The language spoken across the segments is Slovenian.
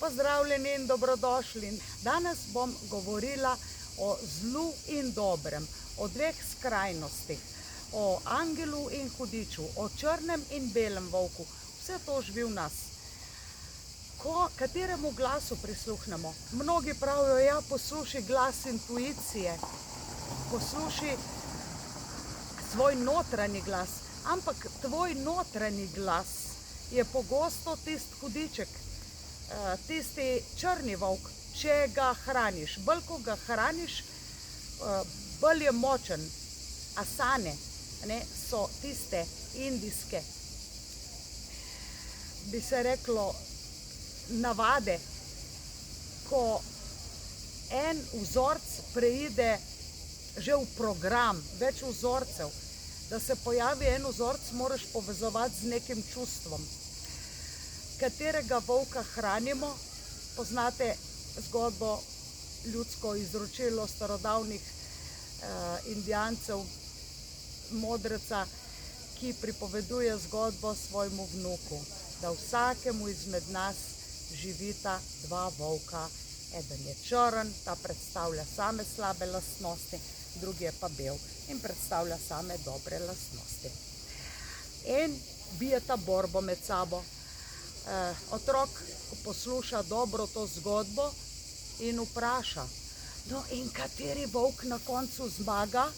Pozdravljeni in dobrodošli. Danes bom govorila o zlu in dobrem, o dveh skrajnostih, o angelu in hudiču, o črnem in belem volku. Vse to živi v nas. Kateremu glasu prisluhnemo? Mnogi pravijo, ja, poslušaj glas intuicije, poslušaj svoj notranji glas, ampak tvoj notranji glas je pogosto tisti hudiček, tisti črni volk, če ga hraniš. Bolj ko ga hraniš, bolj je močen. Asane so tiste indijske, bi se reklo, navade, ko en vzorc preide že v program, več vzorcev. Da se pojavi en vzorc, moraš povezovati z nekim čustvom. Katerega volka hranimo? Poznate zgodbo, ljudsko izročilo starodavnih Indijancev, modreca, ki pripoveduje zgodbo svojemu vnuku, da vsakemu izmed nas živita dva volka. Eden je črn, ta predstavlja same slabe lastnosti, drugi je pa bel in predstavlja same dobre lastnosti. In bijeta borbo med sabo. Otrok posluša dobro to zgodbo in vpraša, no in kateri volk na koncu zmaga?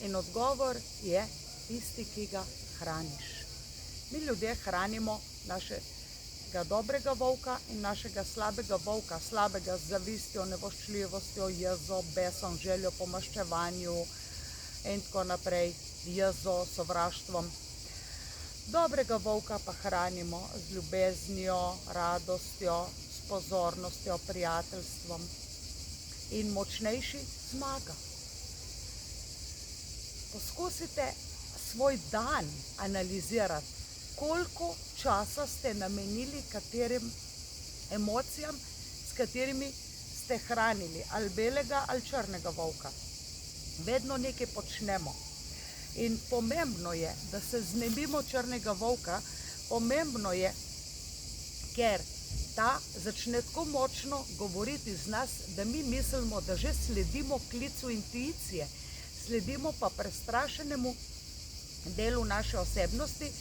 In odgovor je tisti, ki ga hraniš. Mi ljudje hranimo našega dobrega volka in našega slabega volka, slabega z zavistjo, nevoščljivostjo, jezo, besom, željo po maščevanju in tako naprej, jezo, sovraštvom. Dobrega volka pa hranimo z ljubeznijo, radostjo, s pozornostjo, prijateljstvom in močnejši zmaga. Poskusite svoj dan analizirati, koliko časa ste namenili katerim emocijam, s katerimi ste hranili, ali belega ali črnega volka. Vedno nekaj počnemo. In pomembno je, da se znebimo črnega volka, pomembno je, ker ta začne tako močno govoriti z nas, da mi mislimo, da že sledimo klicu intuicije, sledimo pa prestrašenemu delu naše osebnosti,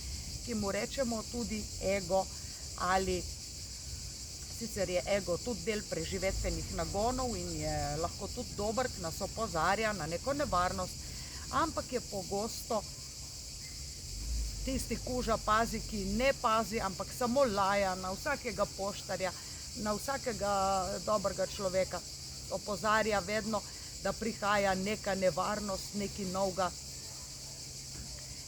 ki mu rečemo tudi ego, ali sicer je ego tudi del preživetvenih nagonov in je lahko tudi dober, ki nas opozarja na neko nevarnost, ampak je pogosto tisti kuža pazi, ki ne pazi, ampak samo laja na vsakega poštarja, na vsakega dobrega človeka. Opozarja vedno, da prihaja neka nevarnost, nekaj novega.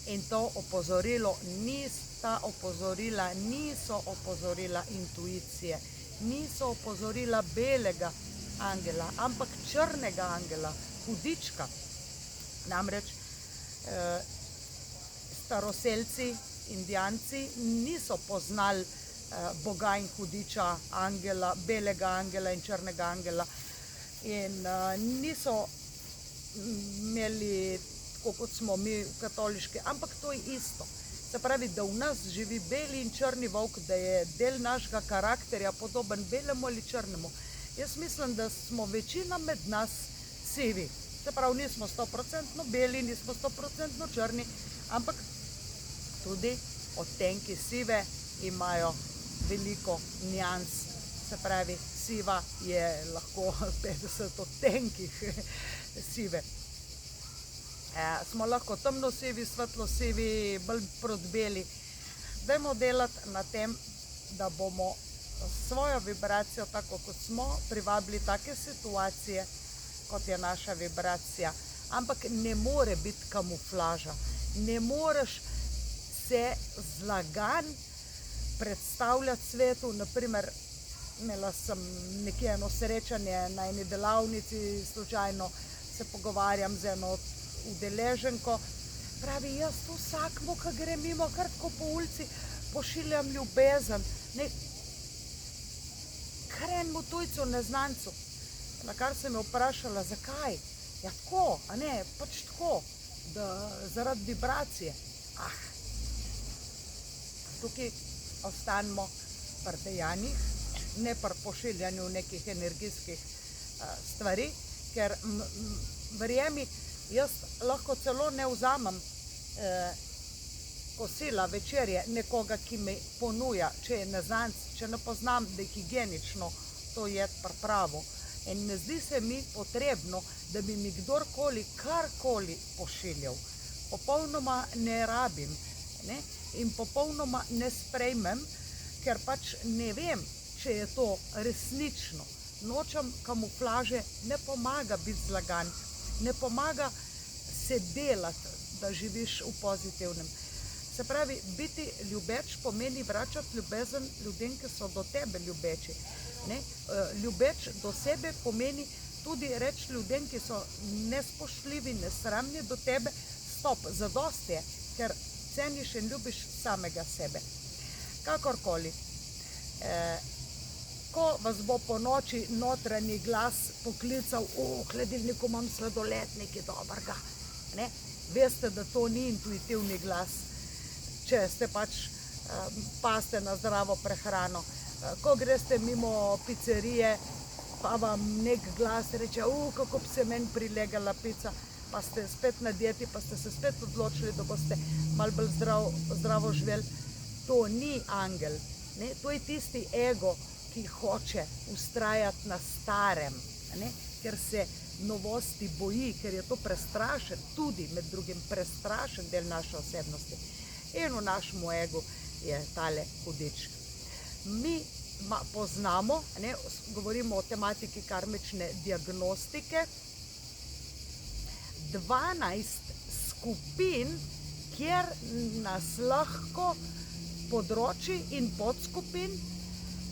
In to opozorilo niso opozorila intuicije, niso opozorila belega angela, ampak črnega angela, hudička. Namreč staroselci, Indijanci niso poznali Boga in hudiča, angela, belega angela in črnega angela. In niso imeli, tako kot smo mi katoliški, ampak to je isto. Se pravi, da v nas živi beli in črni volk, da je del našega karakterja podoben belemu ali črnemu. Jaz mislim, da smo večina med nas sivi. Se pravi, nismo 100% beli, nismo 100% črni, ampak tudi odtenki sive imajo veliko nijans. Se pravi, siva je lahko 50 odtenkih sive. Smo lahko temno sivi, svetlo sivi, bolj proti beli. Dajmo delati na tem, da bomo svojo vibracijo, tako kot smo, privabili take situacije, kot je naša vibracija. Ampak ne more biti kamuflaža. Ne moreš se zlagan predstavljati svetu. Naprimer, imela sem nekje eno srečanje na eni delavnici, slučajno se pogovarjam z eno udeleženko. Pravi, jaz vsakmu, ki gre mimo, kar tako po ulici, pošiljam ljubezen. Kar enemu tujcu, neznancu. Na kar sem jo vprašala, zakaj? Ja, tako, a ne, pač tako, zaradi vibracije. Tukaj ostanemo pri dejanjih, ne pri pošiljanju nekih energijskih stvari, ker verjemi, jaz lahko celo ne vzamem kosila, večerje nekoga, ki mi ponuja, če je neznanc, če ne poznam, da je higienično to jed pripravil. In ne zdi se mi potrebno, da bi mi kdorkoli karkoli pošiljal. Popolnoma ne rabim, ne? In popolnoma ne sprejmem, ker pač ne vem, če je to resnično. Nočem kamuflaže, ne pomaga biti zlagan, ne pomaga se delati, da živiš v pozitivnem. Se pravi, biti ljubeč pomeni vračati ljubezen ljudem, ki so do tebe ljubeči. Ne? Ljubeč do sebe pomeni tudi reči ljudem, ki so nespoštljivi, nesramni do tebe, stop, zadosti je, ker ceniš in ljubiš samega sebe. Kakorkoli, ko vas bo po noči notranji glas poklical, v hladilniku imam sladoled, nekaj dobrega, ne? Veste, da to ni intuitivni glas, če ste pač paste na zdravo prehrano. Ko greste mimo pizzerije, pa vam nek glas reče, kako bi se meni prilegala pica, pa ste spet na dieti, pa ste se spet odločili, da boste malo bolj zdravo živeli. To ni angel, ne? To je tisti ego, ki hoče vztrajati na starem, ne? Ker se novosti boji, ker je to prestrašen, tudi med drugim prestrašen del naše osebnosti. In v našem egu je tale hudič. Mi poznamo, ne, govorimo o tematiki karmične diagnostike, 12 skupin, kjer nas lahko področji in podskupin,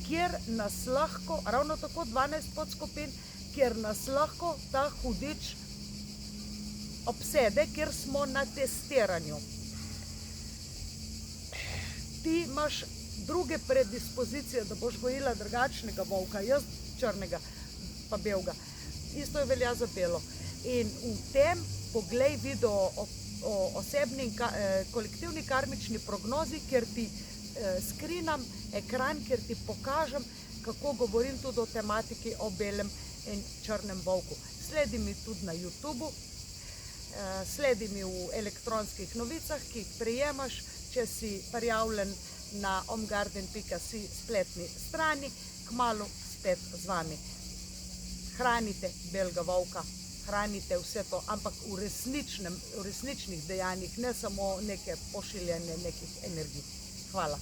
kjer nas lahko, ravno tako 12 podskupin, kjer nas lahko ta hudič obsede, kjer smo na testiranju. Ti imaš druge predispozicije, da boš gojila drugačnega volka, jaz črnega pa belega. Isto je velja za belo. In v tem poglej video o osebni kolektivni karmični prognozi, kjer ti skrinam ekran, kjer ti pokažem, kako govorim tudi o tematiki o belem in črnem volku. Sledi mi tudi na YouTubu, sledi mi v elektronskih novicah, ki jih prejemaš, če si prijavljen na omgarden.si spletni strani, kmalu spet z vami. Hranite belega volka, hranite vse to, ampak v resničnih dejanjih, ne samo neke pošiljanje nekih energij. Hvala.